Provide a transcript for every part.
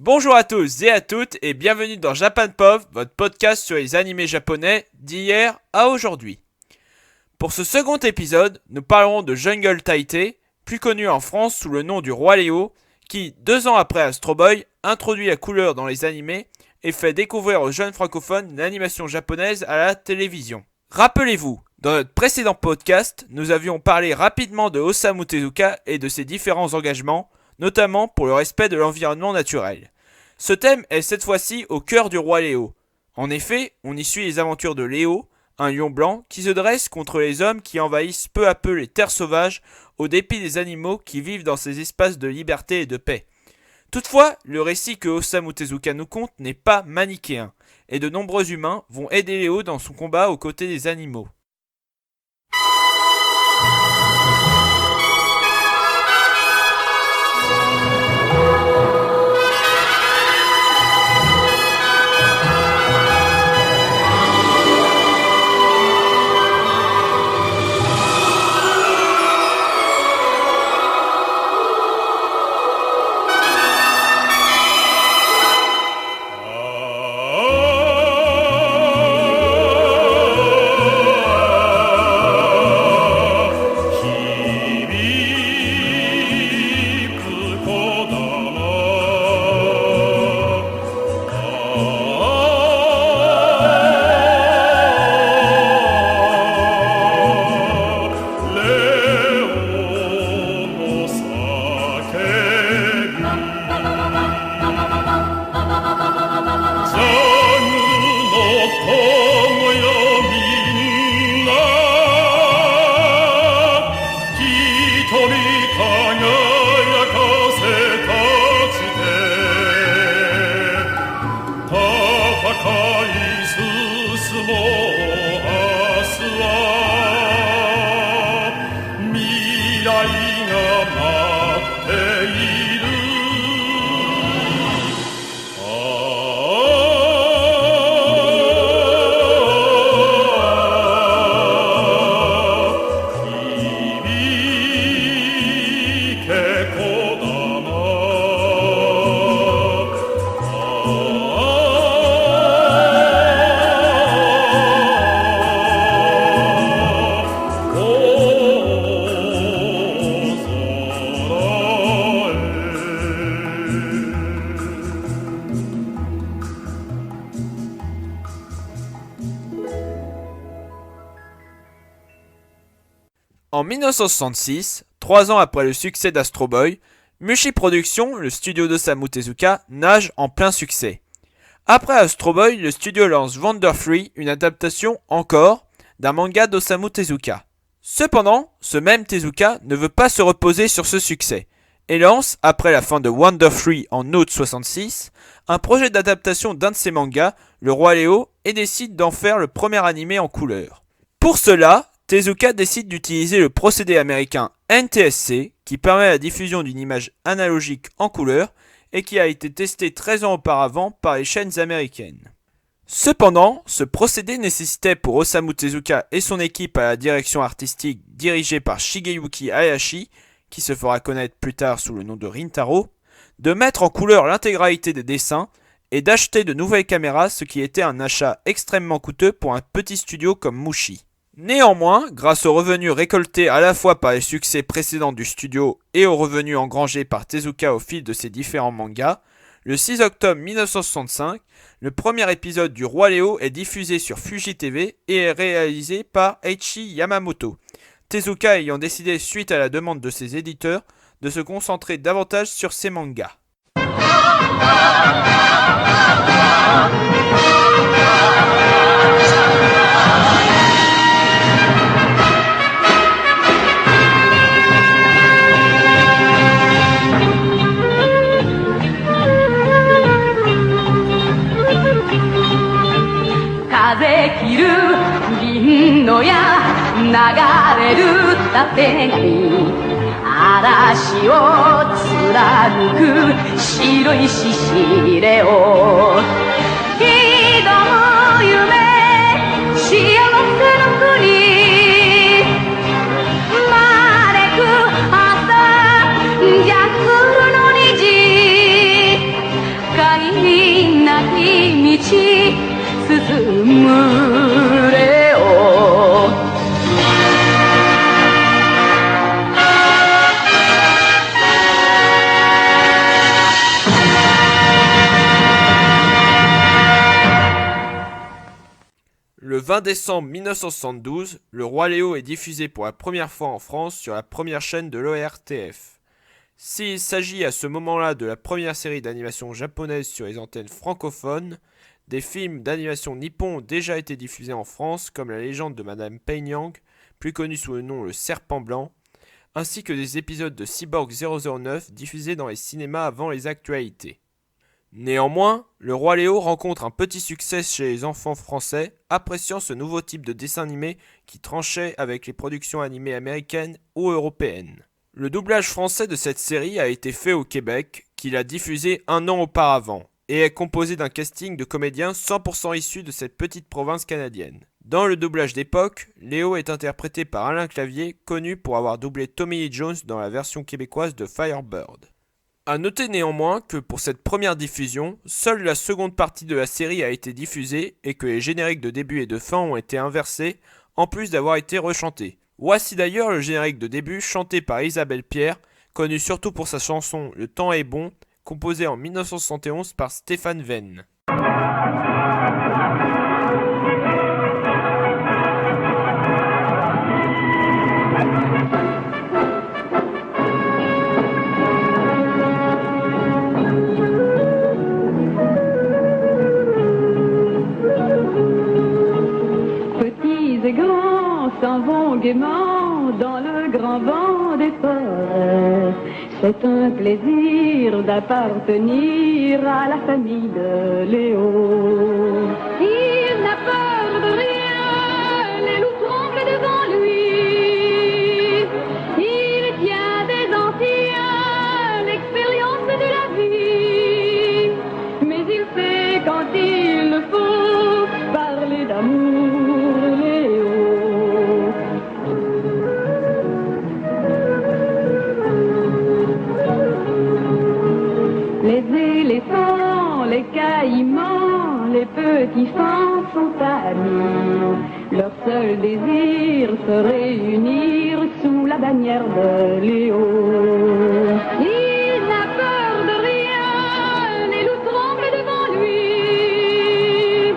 Bonjour à tous et à toutes et bienvenue dans Japan Pop, votre podcast sur les animés japonais d'hier à aujourd'hui. Pour ce second épisode, nous parlerons de Jungle Taitei, plus connu en France sous le nom du Roi Léo, qui, 2 ans après Astro Boy, introduit la couleur dans les animés et fait découvrir aux jeunes francophones l'animation japonaise à la télévision. Rappelez-vous, dans notre précédent podcast, nous avions parlé rapidement de Osamu Tezuka et de ses différents engagements, notamment pour le respect de l'environnement naturel. Ce thème est cette fois-ci au cœur du Roi Léo. En effet, on y suit les aventures de Léo, un lion blanc qui se dresse contre les hommes qui envahissent peu à peu les terres sauvages au dépit des animaux qui vivent dans ces espaces de liberté et de paix. Toutefois, le récit que Osamu Tezuka nous conte n'est pas manichéen, et de nombreux humains vont aider Léo dans son combat aux côtés des animaux. En 1966, 3 ans après le succès d'Astro Boy, Mushi Productions, le studio d'Osamu Tezuka, nage en plein succès. Après Astro Boy, le studio lance Wonderfree, une adaptation encore d'un manga d'Osamu Tezuka. Cependant, ce même Tezuka ne veut pas se reposer sur ce succès et lance, après la fin de Wonderfree en août 66, un projet d'adaptation d'un de ses mangas, Le Roi Léo, et décide d'en faire le premier animé en couleur. Pour cela, Tezuka décide d'utiliser le procédé américain NTSC qui permet la diffusion d'une image analogique en couleur et qui a été testé 13 ans auparavant par les chaînes américaines. Cependant, ce procédé nécessitait pour Osamu Tezuka et son équipe à la direction artistique dirigée par Shigeyuki Hayashi, qui se fera connaître plus tard sous le nom de Rintaro, de mettre en couleur l'intégralité des dessins et d'acheter de nouvelles caméras, ce qui était un achat extrêmement coûteux pour un petit studio comme Mushi. Néanmoins, grâce aux revenus récoltés à la fois par les succès précédents du studio et aux revenus engrangés par Tezuka au fil de ses différents mangas, le 6 octobre 1965, le premier épisode du Roi Léo est diffusé sur Fuji TV et est réalisé par Eiichi Yamamoto, Tezuka ayant décidé, suite à la demande de ses éditeurs, de se concentrer davantage sur ses mangas. 風切る銀の矢流れる縦に嵐を貫く白いししれを挑む夢幸せの国招く朝逆の虹風20 décembre 1972, Le Roi Léo est diffusé pour la première fois en France sur la première chaîne de l'ORTF. S'il s'agit à ce moment-là de la première série d'animation japonaise sur les antennes francophones, des films d'animation nippon ont déjà été diffusés en France, comme La légende de Madame Peinyang, plus connu sous le nom Le Serpent Blanc, ainsi que des épisodes de Cyborg 009 diffusés dans les cinémas avant les actualités. Néanmoins, Le Roi Léo rencontre un petit succès chez les enfants français, appréciant ce nouveau type de dessin animé qui tranchait avec les productions animées américaines ou européennes. Le doublage français de cette série a été fait au Québec, qu'il a diffusé un an auparavant, et est composé d'un casting de comédiens 100% issus de cette petite province canadienne. Dans le doublage d'époque, Léo est interprété par Alain Clavier, connu pour avoir doublé Tommy Lee Jones dans la version québécoise de Firebird. A noter néanmoins que pour cette première diffusion, seule la seconde partie de la série a été diffusée et que les génériques de début et de fin ont été inversés, en plus d'avoir été rechantés. Voici d'ailleurs le générique de début chanté par Isabelle Pierre, connue surtout pour sa chanson Le temps est bon, composée en 1971 par Stéphane Venn. Et grands s'en vont gaiement dans le grand vent des forêts. C'est un plaisir d'appartenir à la famille de Léo. Il n'a peur de rien, les loups tremblent devant lui. Il tient des anciens l'expérience de la vie. Mais il sait quand il le faut parler d'amour. Les éléphants, les caïmans, les petits fans sont amis. Leur seul désir se réunir sous la bannière de Léo. Il n'a peur de rien, les loups tremblent devant lui.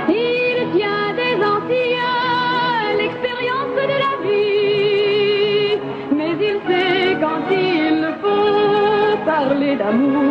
Il tient des anciens l'expérience de la vie. Mais il sait quand il le faut parler d'amour.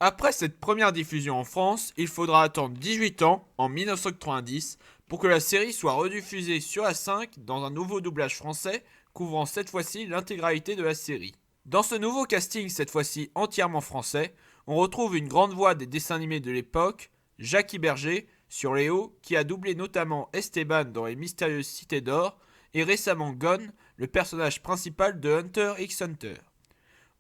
Après cette première diffusion en France, il faudra attendre 18 ans, en 1990, pour que la série soit rediffusée sur A5 dans un nouveau doublage français, couvrant cette fois-ci l'intégralité de la série. Dans ce nouveau casting, cette fois-ci entièrement français, on retrouve une grande voix des dessins animés de l'époque, Jacques Iberger, sur Léo, qui a doublé notamment Esteban dans Les Mystérieuses Cités d'Or, et récemment Gon, le personnage principal de Hunter x Hunter.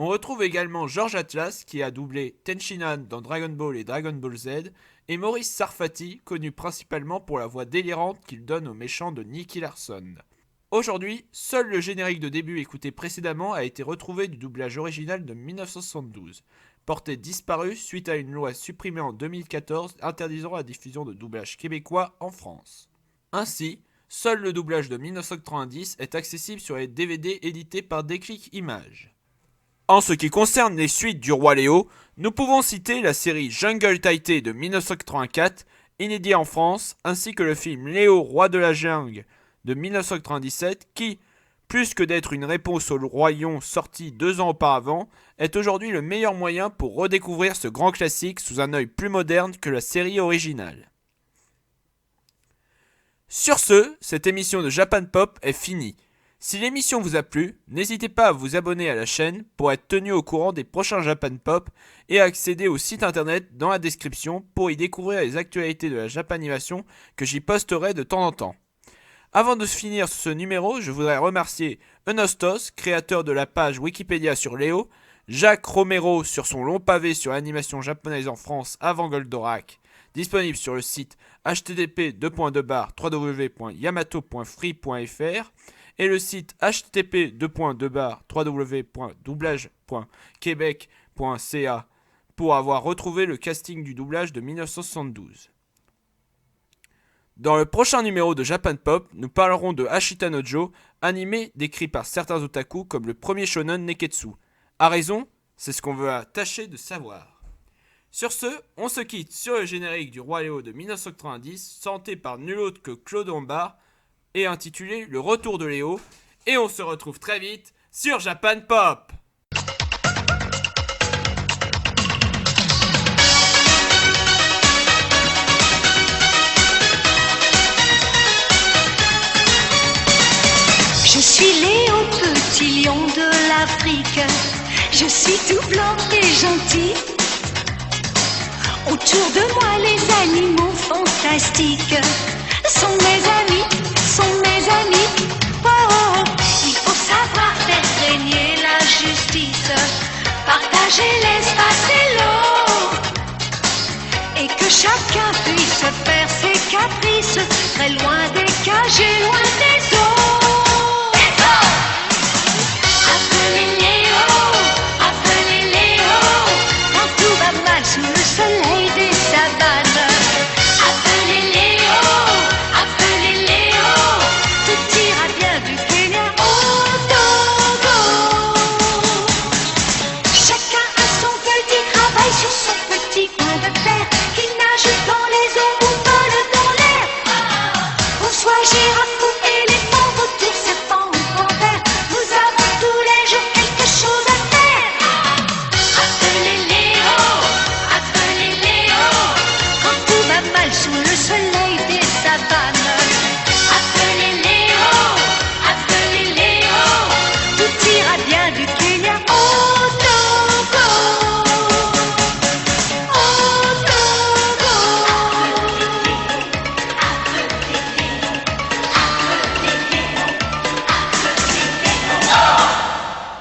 On retrouve également George Atlas qui a doublé Tenshinhan dans Dragon Ball et Dragon Ball Z, et Maurice Sarfati, connu principalement pour la voix délirante qu'il donne au méchant de Nicky Larson. Aujourd'hui, seul le générique de début écouté précédemment a été retrouvé du doublage original de 1972, porté disparu suite à une loi supprimée en 2014 interdisant la diffusion de doublage québécois en France. Ainsi, seul le doublage de 1990 est accessible sur les DVD édités par Déclic Images. En ce qui concerne les suites du Roi Léo, nous pouvons citer la série Jungle Taité de 1984, inédit en France, ainsi que le film Léo, Roi de la Jungle de 1997, qui, plus que d'être une réponse au Roi Lion sorti 2 ans auparavant, est aujourd'hui le meilleur moyen pour redécouvrir ce grand classique sous un œil plus moderne que la série originale. Sur ce, cette émission de Japan Pop est finie. Si l'émission vous a plu, n'hésitez pas à vous abonner à la chaîne pour être tenu au courant des prochains Japan Pop et à accéder au site internet dans la description pour y découvrir les actualités de la Japanimation que j'y posterai de temps en temps. Avant de finir ce numéro, je voudrais remercier Enostos, créateur de la page Wikipédia sur Léo, Jacques Romero sur son long pavé sur l'animation japonaise en France avant Goldorak, disponible sur le site http://www.yamato.free.fr et le site http://www.doublage.quebec.ca pour avoir retrouvé le casting du doublage de 1972. Dans le prochain numéro de Japan Pop, nous parlerons de Ashita no Joe, animé décrit par certains otaku comme le premier shonen neketsu. A raison, c'est ce qu'on veut tâcher de savoir. Sur ce, on se quitte sur le générique du Roi Léo de 1990, chanté par nul autre que Claude Lombard, et intitulé Le Retour de Léo, et on se retrouve très vite sur Japan Pop. Je suis Léo, petit lion de l'Afrique. Je suis tout blanc et gentil. Autour de moi, les animaux fantastiques sont mes amis, Oh, oh, oh. Il faut savoir faire régner la justice, partager l'espace et l'eau, et que chacun puisse faire ses caprices, très loin des cages et loin des eaux. Sous le soleil des savanes, appelez Léo, tout ira bien du Kenya au Togo. Chacun a son petit travail sur son petit coin de terre.